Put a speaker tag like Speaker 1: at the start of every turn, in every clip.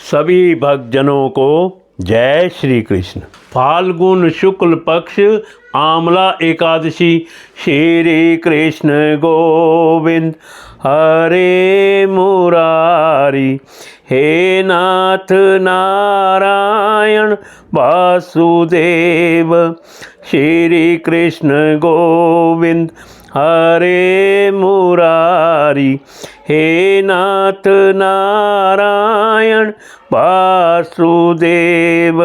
Speaker 1: सभी भक्तजनों को जय श्री कृष्ण। फाल्गुन शुक्ल पक्ष आमला एकादशी। श्री कृष्ण गोविंद हरे मुरारी। हे नाथ नारायण वासुदेव। श्री कृष्ण गोविंद हरे मुरारी। हे नाथ नारायण वासुदेव।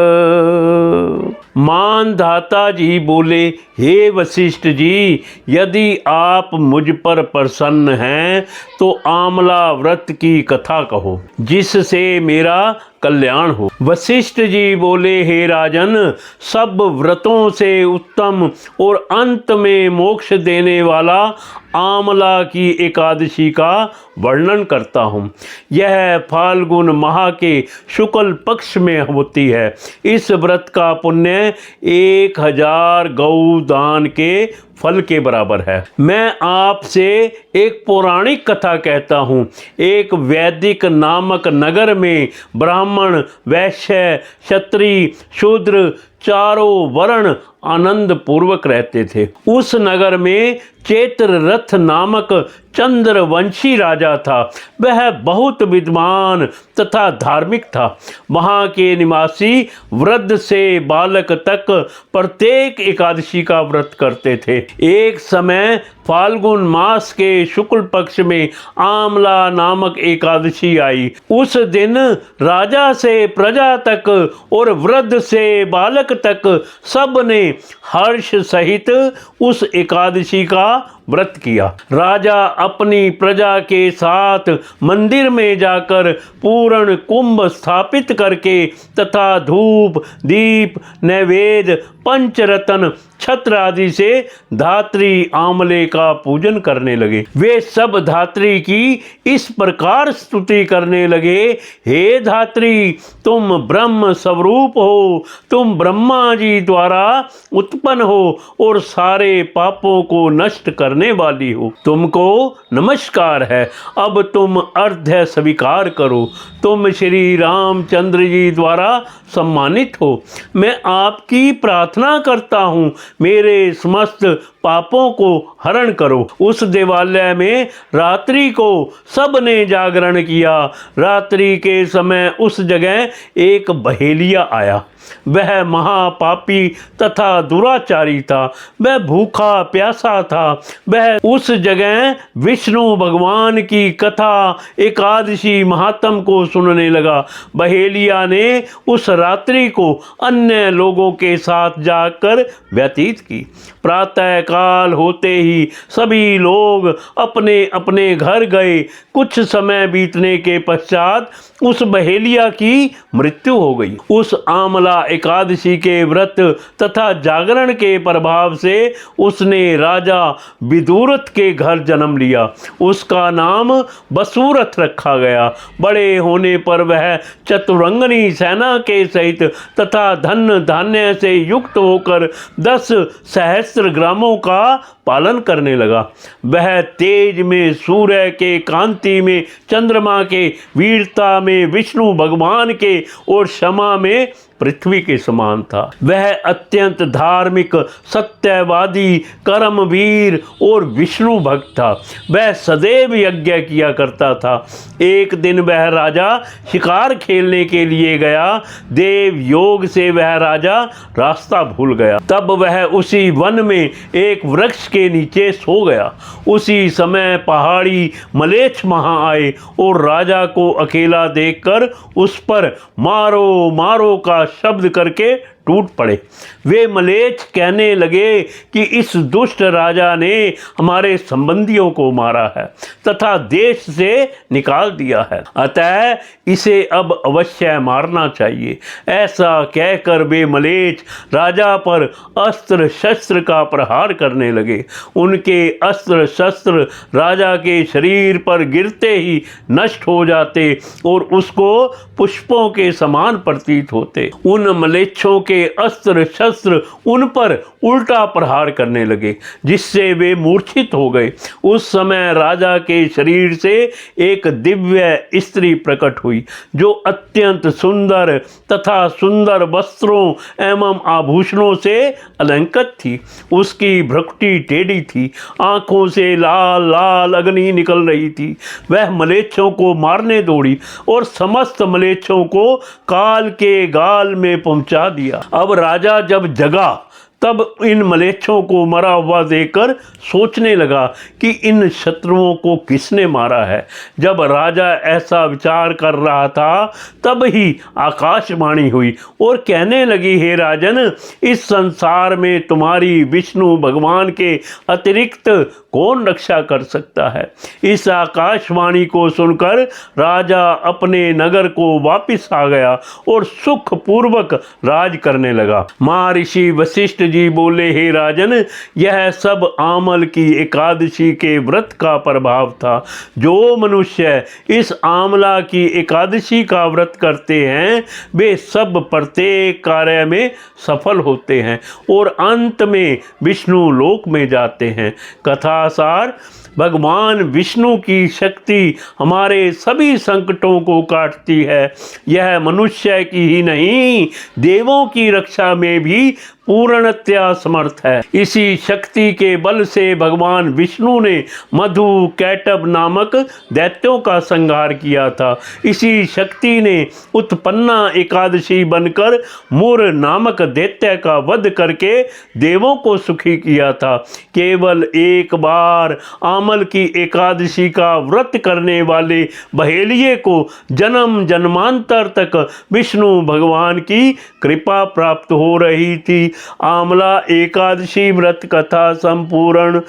Speaker 1: मानधाता जी बोले, हे वशिष्ठ जी, यदि आप मुझ पर प्रसन्न हैं तो आमला व्रत की कथा कहो जिससे मेरा कल्याण हो। वशिष्ठ जी बोले, हे राजन, सब व्रतों से उत्तम और अंत में मोक्ष देने वाला आमला की एकादशी का वर्णन करता हूँ। यह फाल्गुन माह के शुक्ल पक्ष में होती है। इस व्रत का पुण्य 1000 गौ दान के फल के बराबर है। मैं आपसे एक पौराणिक कथा कहता हूँ। एक वैदिक नामक नगर में ब्राह्मण, वैश्य, क्षत्रिय, शूद्र चारों वर्ण आनंद पूर्वक रहते थे। उस नगर में चेत्ररथ नामक चंद्रवंशी राजा था। वह बहुत विद्वान तथा धार्मिक था। वहाँ के निवासी वृद्ध से बालक तक प्रत्येक एकादशी का व्रत करते थे। एक समय फाल्गुन मास के शुक्ल पक्ष में आमला नामक एकादशी आई। उस दिन राजा से प्रजा तक और वृद्ध से बालक तक सब ने हर्ष सहित उस एकादशी का व्रत किया। राजा अपनी प्रजा के साथ मंदिर में जाकर पूर्ण कुंभ स्थापित करके तथा धूप, दीप, नैवेद्य, पंचरत्न, छत्र आदि से धात्री आमले का पूजन करने लगे। वे सब धात्री की इस प्रकार स्तुति करने लगे, हे धात्री, तुम ब्रह्म स्वरूप हो, तुम ब्रह्मा जी द्वारा उत्पन्न हो और सारे पापों को नष्ट करने वाली हो। तुमको नमस्कार है। अब तुम अर्घ्य स्वीकार करो। तुम श्री रामचंद्र जी द्वारा सम्मानित हो। मैं आपकी प्रार्थना करता हूँ, मेरे समस्त पापों को हरण करो। उस देवालय में रात्रि को सबने जागरण किया। रात्रि के समय उस जगह एक बहेलिया आया। वह महापापी तथा दुराचारी था। वह भूखा प्यासा था। वह उस जगह विष्णु भगवान की कथा एकादशी महात्म को सुनने लगा। बहेलिया ने उस रात्रि को अन्य लोगों के साथ जाकर व्यतीत की। प्रातः काल होते ही सभी लोग अपने अपने घर गए। कुछ समय बीतने के पश्चात उस बहेलिया की मृत्यु हो गई। उस आमला एकादशी के व्रत तथा जागरण के प्रभाव से उसने राजा विदुरथ के घर जन्म लिया। उसका नाम वसुरथ रखा गया। बड़े होने पर वह चतुरंगनी सेना के सहित तथा धन धान्य से युक्त होकर 10 सहस्त्र ग्रामों का पालन करने लगा। वह तेज में सूर्य के कांति में, चंद्रमा के वीरता में, विष्णु भगवान के और क्षमा में पृथ्वी के समान था। वह अत्यंत धार्मिक, सत्यवादी, कर्मवीर और विष्णु भक्त था। वह सदैव यज्ञ किया करता था। एक दिन वह राजा शिकार खेलने के लिए गया। देव योग से वह राजा रास्ता भूल गया। तब वह उसी वन में एक वृक्ष के नीचे सो गया। उसी समय पहाड़ी मलेच्छ वहां आए और राजा को अकेला देखकर उस पर मारो मारो का शब्द करके टूट पड़े। वे मलेच्छ कहने लगे कि इस दुष्ट राजा ने हमारे संबंधियों को मारा है तथा देश से निकाल दिया है, अतः इसे अब अवश्य मारना चाहिए। ऐसा कहकर वे मलेच्छ राजा पर अस्त्र शस्त्र का प्रहार करने लगे। उनके अस्त्र शस्त्र राजा के शरीर पर गिरते ही नष्ट हो जाते और उसको पुष्पों के समान प्रतीत होते। उन मलेच्छों के के अस्त्र शस्त्र उन पर उल्टा प्रहार करने लगे, जिससे वे मूर्छित हो गए। उस समय राजा के शरीर से एक दिव्य स्त्री प्रकट हुई, जो अत्यंत सुंदर तथा सुंदर वस्त्रों एवं आभूषणों से अलंकृत थी। उसकी भ्रुकुटी टेढ़ी थी, आंखों से लाल लाल अग्नि निकल रही थी। वह मलेच्छों को मारने दौड़ी और समस्त मलेच्छों को काल के गाल में पहुंचा दिया। अब राजा जब जगा तब इन मलेच्छों को मरा हुआ देखकर सोचने लगा कि इन शत्रुओं को किसने मारा है। जब राजा ऐसा विचार कर रहा था तब ही आकाशवाणी हुई और कहने लगी, हे राजन, इस संसार में तुम्हारी विष्णु भगवान के अतिरिक्त कौन रक्षा कर सकता है। इस आकाशवाणी को सुनकर राजा अपने नगर को वापस आ गया और सुखपूर्वक राज करने लगा। महर्षि वशिष्ठ जी बोले, हे राजन, यह सब आमल की एकादशी के व्रत का प्रभाव था। जो मनुष्य इस आमला की एकादशी का व्रत करते हैं वे सब प्रत्येक कार्य में सफल होते हैं और अंत में विष्णु लोक में जाते हैं। कथासार, भगवान विष्णु की शक्ति हमारे सभी संकटों को काटती है। यह मनुष्य की ही नहीं, देवों की रक्षा में भी पूर्णतया समर्थ है। इसी शक्ति के बल से भगवान विष्णु ने मधु कैटभ नामक दैत्यों का संहार किया था। इसी शक्ति ने उत्पन्ना एकादशी बनकर मुर नामक दैत्य का वध करके देवों को सुखी किया था। केवल एक बार आमल की एकादशी का व्रत करने वाले बहेलिये को जन्म जन्मांतर तक विष्णु भगवान की कृपा प्राप्त हो रही थी। आमला एकादशी व्रत कथा संपूर्ण।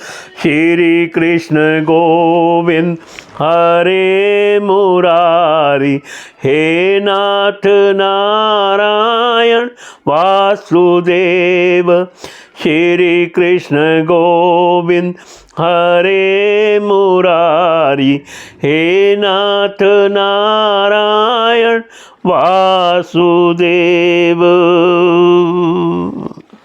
Speaker 1: श्री कृष्ण गोविंद हरे मुरारी, हे नाथ नारायण वासुदेव। श्री कृष्ण गोविंद हरे मुरारी, हे नाथ नारायण वासुदेव।